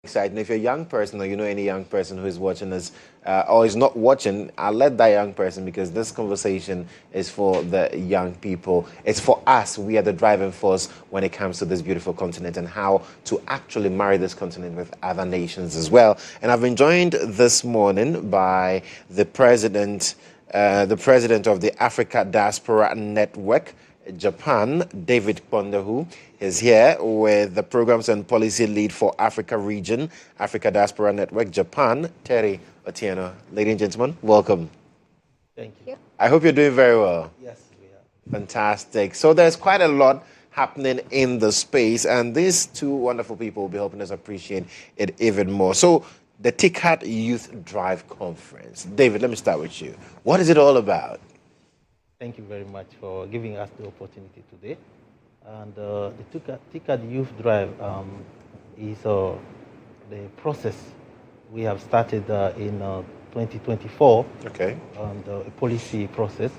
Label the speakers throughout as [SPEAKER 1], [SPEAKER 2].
[SPEAKER 1] exciting. If you're a young person or you know any young person who is watching us or is not watching, I'll let that young person, because this conversation is for the young people. It's for us. We are the driving force when it comes to this beautiful continent and how to actually marry this continent with other nations as well. And I've been joined this morning by the president of the Africa Diaspora Network, Japan, David Pondahu, is here with the Programs and Policy Lead for Africa Region, Africa Diaspora Network, Japan, Terry Otieno. Ladies and gentlemen, welcome.
[SPEAKER 2] Thank you.
[SPEAKER 1] I hope you're doing very well.
[SPEAKER 2] Yes, we are.
[SPEAKER 1] Fantastic. So there's quite a lot happening in the space, and these two wonderful people will be helping us appreciate it even more. So the TICAD Youth Drive Conference. David, let me start with you. What is it all about?
[SPEAKER 2] Thank you very much for giving us the opportunity today. And the TICAD Youth Drive is the process we have started in 2024.
[SPEAKER 1] Okay.
[SPEAKER 2] And a policy process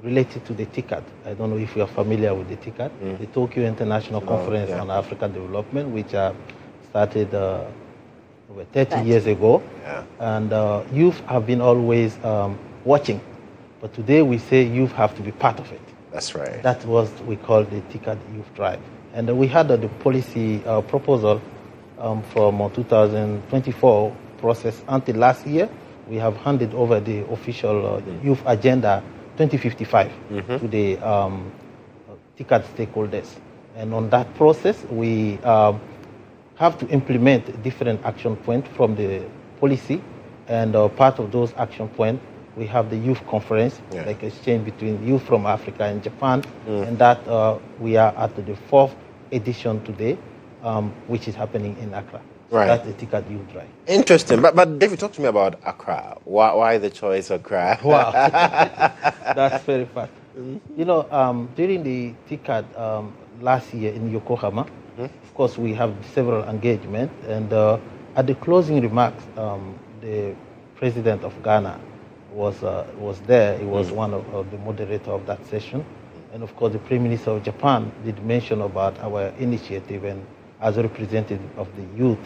[SPEAKER 2] related to the TICAD. I don't know if you are familiar with the TICAD, the Tokyo International Conference on African Development, which started over 30 years ago. Yeah. And youth have been always watching. But today we say youth have to be part of it.
[SPEAKER 1] That's right.
[SPEAKER 2] That was what we call the TICAD Youth Drive. And we had the policy proposal from 2024 process until last year. We have handed over the official Youth Agenda 2055 to the TICAD stakeholders. And on that process, we have to implement different action points from the policy. And part of those action points, we have the youth conference, like exchange between youth from Africa and Japan, and that we are at the 4th edition today, which is happening in Accra.
[SPEAKER 1] Right.
[SPEAKER 2] That's the TICAD Youth Drive.
[SPEAKER 1] Interesting. But David, talk to me about Accra. Why the choice of Accra?
[SPEAKER 2] Wow. That's very fast. You know, during the TICAD last year in Yokohama, of course, we have several engagements, and at the closing remarks, the president of Ghana was there. He was one of the moderator of that session. And of course, the Prime Minister of Japan did mention about our initiative and as a representative of the youth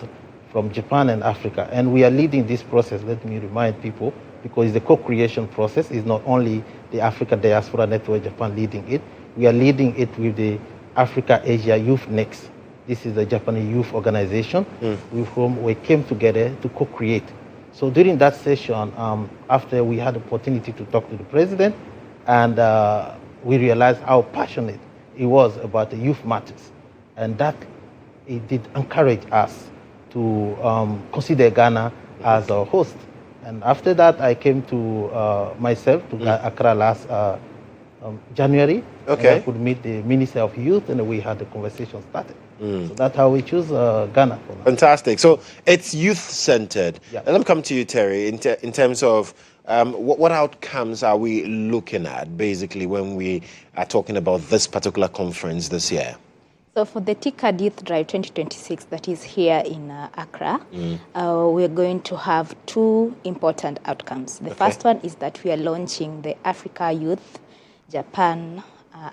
[SPEAKER 2] from Japan and Africa. And we are leading this process, let me remind people, because the co-creation process is not only the Africa Diaspora Network Japan leading it, we are leading it with the Africa Asia Youth Next. This is a Japanese youth organization with whom we came together to co-create. So during that session, after we had the opportunity to talk to the president, and we realized how passionate he was about the youth matters, and that it did encourage us to consider Ghana as a host. And after that, I came to myself to Accra last January.
[SPEAKER 1] Okay.
[SPEAKER 2] And I could meet the Minister of Youth, and we had the conversation started. So that's how we choose Ghana for now.
[SPEAKER 1] Fantastic. So it's youth-centered.
[SPEAKER 2] Yeah.
[SPEAKER 1] Let me come to you, Terry, in terms of what outcomes are we looking at, basically, when we are talking about this particular conference this year?
[SPEAKER 3] So for the TICAD Youth Drive 2026 that is here in Accra, we're going to have two important outcomes. The first one is that we are launching the Africa Youth Japan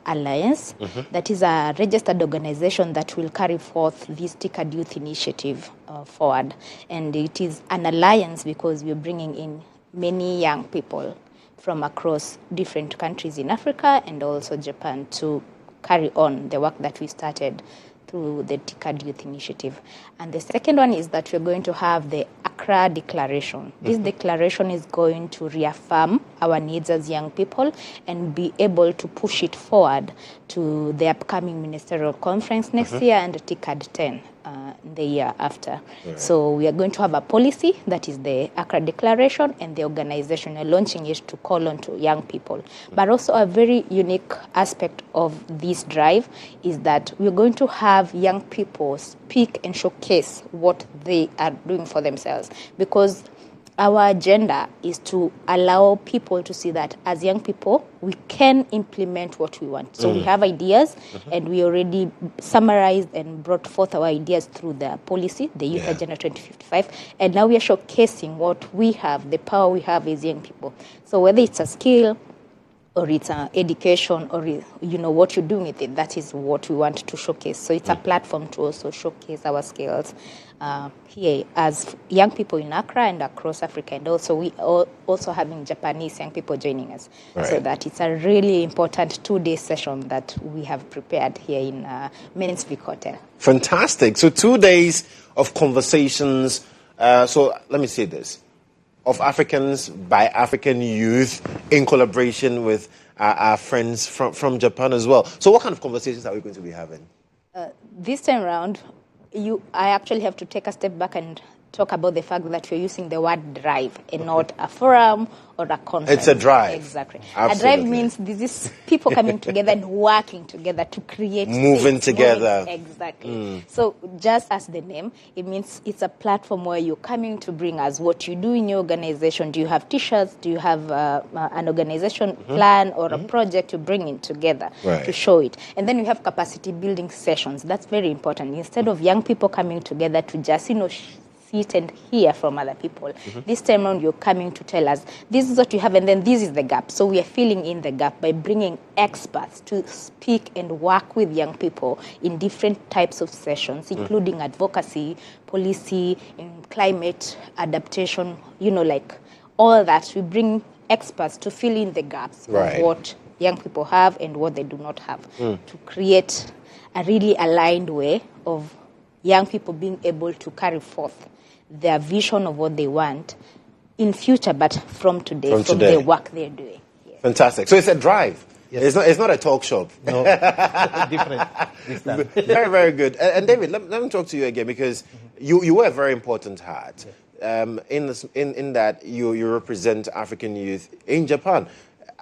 [SPEAKER 3] Alliance. That is a registered organization that will carry forth this TICAD Youth Initiative forward. And it is an alliance because we're bringing in many young people from across different countries in Africa and also Japan to carry on the work that we started through the TICAD Youth Initiative. And the second one is that we're going to have the Accra Declaration. This declaration is going to reaffirm our needs as young people and be able to push it forward to the upcoming ministerial conference next year and the TICAD 10 the year after. Right. So we are going to have a policy that is the Accra Declaration, and the organization are launching it to call on to young people. But also a very unique aspect of this drive is that we're going to have young people speak and showcase what they are doing for themselves, because our agenda is to allow people to see that as young people, we can implement what we want. So we have ideas, and we already summarized and brought forth our ideas through the policy, the Youth Agenda 2055, and now we are showcasing what we have, the power we have as young people. So whether it's a skill, or it's education, or what you're doing with it. That is what we want to showcase. So it's a platform to also showcase our skills here as young people in Accra and across Africa, and also we are also having Japanese young people joining us.
[SPEAKER 1] Right.
[SPEAKER 3] So that it's a really important 2-day session that we have prepared here in Mainsvik Hotel.
[SPEAKER 1] Fantastic. So 2 days of conversations. So let me say this. Of Africans by African youth in collaboration with our friends from Japan as well. So what kind of conversations are we going to be having?
[SPEAKER 3] This time around, I actually have to take a step back and talk about the fact that we're using the word drive and not a forum or a conference.
[SPEAKER 1] It's a drive.
[SPEAKER 3] Exactly.
[SPEAKER 1] Absolutely.
[SPEAKER 3] A drive means this is people coming together and working together to create
[SPEAKER 1] Moving
[SPEAKER 3] things.
[SPEAKER 1] together.
[SPEAKER 3] Exactly. So just as the name, it means it's a platform where you're coming to bring us what you do in your organization. Do you have t-shirts? Do you have an organization plan or a project to bring in together to show it? And then you have capacity building sessions. That's very important. Instead of young people coming together to just, sit and hear from other people. This time around, you're coming to tell us, this is what you have, and then this is the gap. So we are filling in the gap by bringing experts to speak and work with young people in different types of sessions, including advocacy, policy, climate adaptation, like all that. We bring experts to fill in the gaps of what young people have and what they do not have, to create a really aligned way of young people being able to carry forth their vision of what they want in future, but from today, from the work they're doing. Yes.
[SPEAKER 1] Fantastic. So it's a drive.
[SPEAKER 2] Yes.
[SPEAKER 1] It's not a talk shop.
[SPEAKER 2] No, different this time.
[SPEAKER 1] Very, very good. And David, let me talk to you again, because you wear a very important hat. In that you represent African youth in Japan.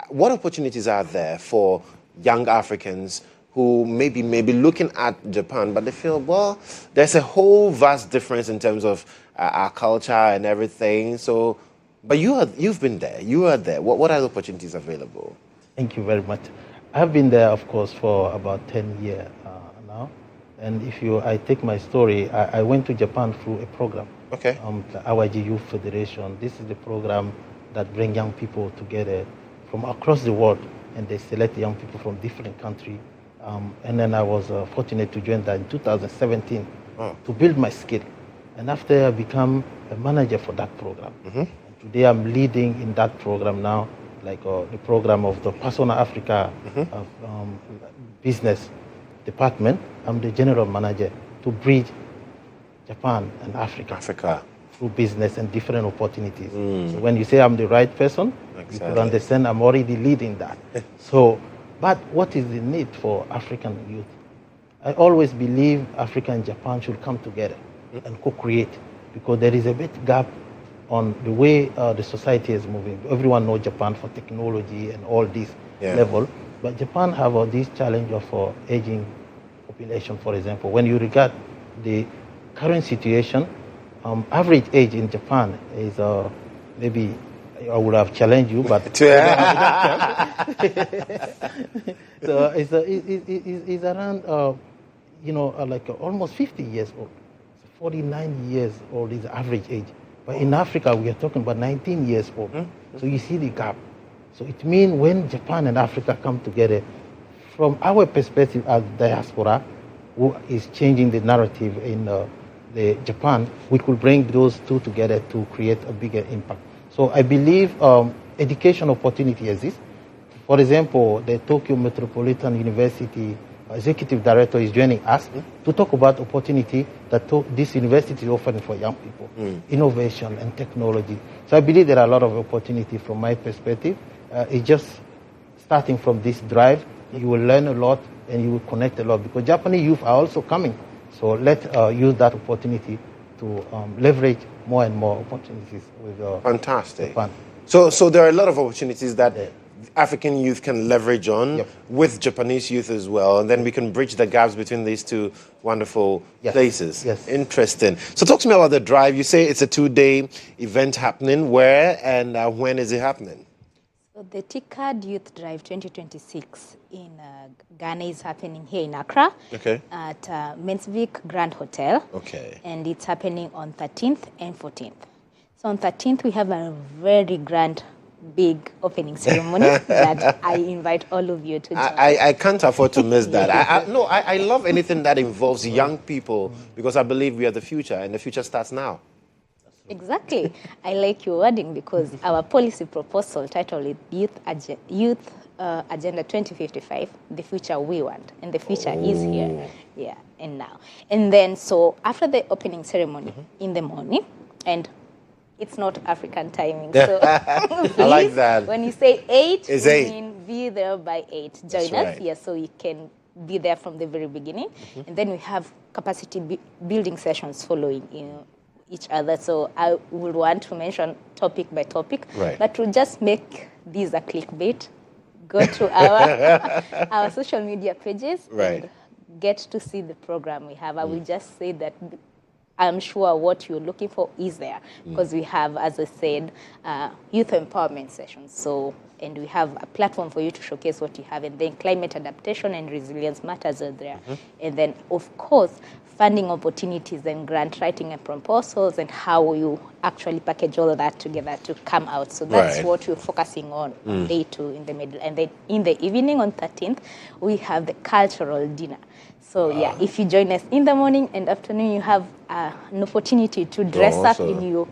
[SPEAKER 1] What opportunities are there for young Africans who may be looking at Japan, but they feel, well, there's a whole vast difference in terms of our culture and everything. So, but you've been there. You are there. What are the opportunities available?
[SPEAKER 2] Thank you very much. I've been there, of course, for about 10 years now. And I take my story, I went to Japan through a program.
[SPEAKER 1] Okay.
[SPEAKER 2] The AWAJI Youth Federation. This is the program that brings young people together from across the world, and they select young people from different countries. And then I was fortunate to join that in 2017 to build my skill. And after I become a manager for that program. Today I'm leading in that program now, like the program of the Persona Africa business department. I'm the general manager to bridge Japan and Africa through business and different opportunities. So when you say I'm the right person, you can understand I'm already leading that. But what is the need for African youth? I always believe Africa and Japan should come together and co-create, because there is a big gap on the way the society is moving. Everyone knows Japan for technology and all this level, but Japan have this challenge of aging population, for example. When you regard the current situation, average age in Japan is maybe, I would have challenged you, but so it's around, like almost 50 years old. 49 years old is the average age. But in Africa, we are talking about 19 years old. So you see the gap. So it means when Japan and Africa come together, from our perspective as diaspora, who is changing the narrative in the Japan, we could bring those two together to create a bigger impact. So I believe education opportunity exists. For example, the Tokyo Metropolitan University executive director is joining us to talk about opportunity that this university is offering for young people, innovation and technology. So I believe there are a lot of opportunity from my perspective. It's just starting from this drive. You will learn a lot and you will connect a lot, because Japanese youth are also coming. So let's use that opportunity to leverage more and more opportunities with
[SPEAKER 1] Fantastic.
[SPEAKER 2] Japan.
[SPEAKER 1] So there are a lot of opportunities that African youth can leverage on with Japanese youth as well, and then we can bridge the gaps between these two wonderful places.
[SPEAKER 2] Yes.
[SPEAKER 1] Interesting. So talk to me about the drive. You say it's a 2-day event happening. Where and when is it happening?
[SPEAKER 3] So the TICAD Youth Drive 2026 in Ghana is happening here in Accra at Mainsvik Grand Hotel. And it's happening on 13th and 14th. So on 13th, we have a very grand big opening ceremony that I invite all of you to join.
[SPEAKER 1] I can't afford to miss that. I love anything that involves young people because I believe we are the future, and the future starts now.
[SPEAKER 3] Exactly. I like your wording because our policy proposal titled is Youth Agenda 2055, the future we want, and the future is here, and now. And then, so after the opening ceremony in the morning, and it's not African timing, so
[SPEAKER 1] I like that.
[SPEAKER 3] when you say 8,
[SPEAKER 1] it's
[SPEAKER 3] we
[SPEAKER 1] 8.
[SPEAKER 3] mean be there by 8. Join us, so you can be there from the very beginning. And then we have capacity building sessions following each other. So I would want to mention topic by topic, but to just make these a clickbait, go to our social media pages and get to see the program we have. I will just say that I'm sure what you're looking for is there because we have, as I said, youth empowerment sessions. So, and we have a platform for you to showcase what you have. And then climate adaptation and resilience matters are there. And then, of course, funding opportunities and grant writing and proposals and how you actually package all of that together to come out. So that's what we're focusing on day 2 in the middle. And then in the evening on 13th, we have the cultural dinner. So if you join us in the morning and afternoon, you have an opportunity to dress up in your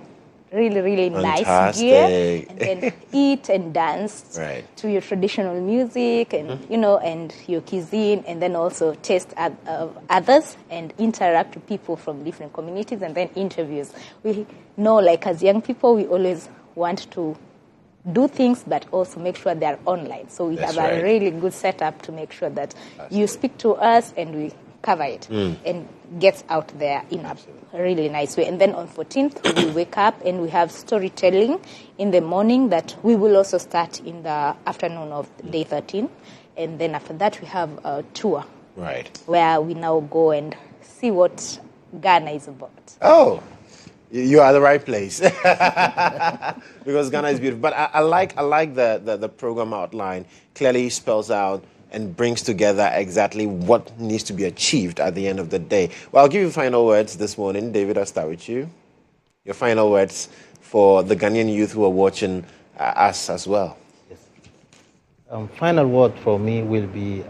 [SPEAKER 3] really, really nice gear and then eat and dance to your traditional music and, and your cuisine, and then also taste others and interact with people from different communities, and then interviews. We know, like, as young people, we always want to do things, but also make sure they're online. So we have a really good setup to make sure that you speak to us and we cover it and gets out there in a really nice way. And then on 14th, we wake up and we have storytelling in the morning that we will also start in the afternoon of day 13. And then after that, we have a tour where we now go and see what Ghana is about.
[SPEAKER 1] Oh, you are the right place because Ghana is beautiful. But I like the program outline. Clearly spells out and brings together exactly what needs to be achieved at the end of the day. Well, I'll give you final words this morning. David, I'll start with you. Your final words for the Ghanaian youth who are watching us as well.
[SPEAKER 2] Yes. Final word for me will be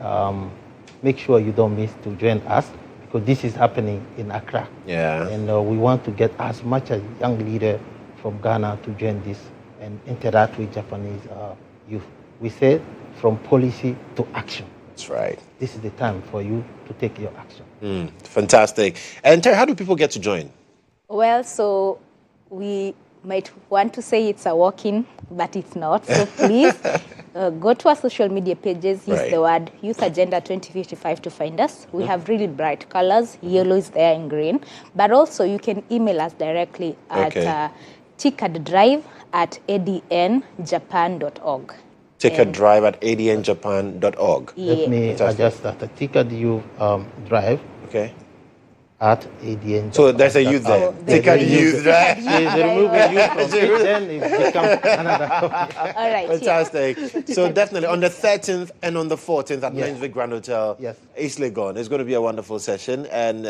[SPEAKER 2] make sure you don't miss to join us, because this is happening in Accra. And we want to get as much as young leader from Ghana to join this and interact with Japanese youth. We say from policy to action.
[SPEAKER 1] That's right.
[SPEAKER 2] This is the time for you to take your action.
[SPEAKER 1] Fantastic. And Terry, how do people get to join?
[SPEAKER 3] Well, so we might want to say it's a walk-in, but it's not. So please go to our social media pages, use the word Youth Agenda 2055 to find us. We have really bright colors. Yellow is there and green. But also you can email us directly at ticaddrive@adnjapan.org.
[SPEAKER 1] TICAD Drive at adnjapan.org.
[SPEAKER 2] Let me adjust that. TICAD Youth Drive at ADN.
[SPEAKER 1] So there's a youth there. TICAD Youth Drive.
[SPEAKER 2] Removing youth from it, then it becomes another.
[SPEAKER 3] All right.
[SPEAKER 1] Fantastic. So definitely on the 13th and on the 14th at Lensvik Grand Hotel, East Legon. It's going to be a wonderful session. And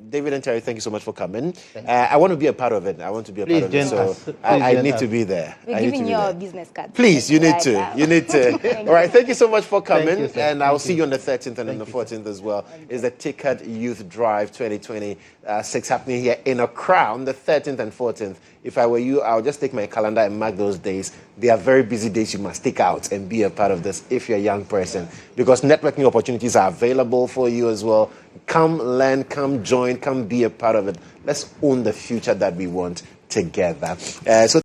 [SPEAKER 1] David and Terry, thank you so much for coming. I want to be a part of it. I want to be a part of it. So I need to be there.
[SPEAKER 3] We're giving you our business card.
[SPEAKER 1] Please, you need to. You need to. All right. Thank you so much for coming. And I'll see you on the 13th and on the 14th as well. It's the TICAD Youth Drive 2026 happening here in Accra on the 13th and 14th. If I were you, I'll just take my calendar and mark those days. They are very busy days you must take out and be a part of this if you're a young person, because networking opportunities are available for you as well. Come learn, come join, come be a part of it. Let's own the future that we want together. So